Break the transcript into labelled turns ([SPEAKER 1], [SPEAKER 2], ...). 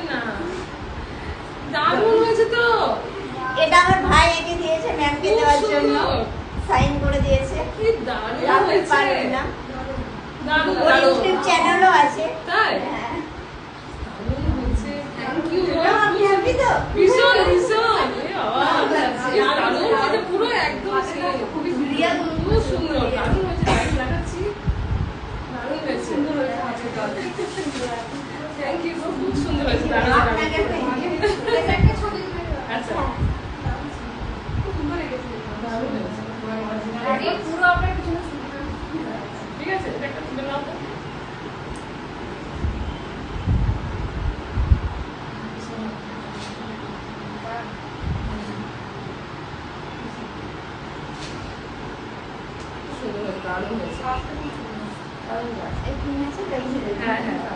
[SPEAKER 1] না দারুণ হয়েছে তো।
[SPEAKER 2] এটা আমার ভাই একে দিয়েছে ম্যামকে দেওয়ার জন্য, সাইন করে দিয়েছে।
[SPEAKER 1] কি দারুণ
[SPEAKER 2] রাহুল
[SPEAKER 1] হয়েছে।
[SPEAKER 2] পারভিনা,
[SPEAKER 1] দারুণ
[SPEAKER 2] ওর
[SPEAKER 1] দারুণ।
[SPEAKER 2] ইউটিউব চ্যানেলও আছে।
[SPEAKER 1] তাই?
[SPEAKER 2] হ্যাঁ।
[SPEAKER 1] দারুণ হয়েছে, থ্যাংক ইউ।
[SPEAKER 2] আপনি হ্যাপি তো?
[SPEAKER 1] ভীষণ ভীষণ। এ বাবা, দারুণ হয়েছে পুরো একদম খুবই খুব সুন্দর, দারুণ হয়েছে। লাইট লাগাচ্ছি, দারুণ হয়েছে। থ্যাংক ইউ, খুব সুন্দর হয়েছে, দারুণ
[SPEAKER 2] আপনাকে
[SPEAKER 1] আচ্ছা দারুণ হয়েছে।
[SPEAKER 3] পুরো আপনার পিছনে
[SPEAKER 1] ঠিক আছে, এটা একটা তুলে নাও তো। সুন্দর হয়েছে, দারুণ হয়েছে, দারুণ লাগছে।
[SPEAKER 2] একটু নিচে দেখে
[SPEAKER 1] হ্যাঁ হ্যাঁ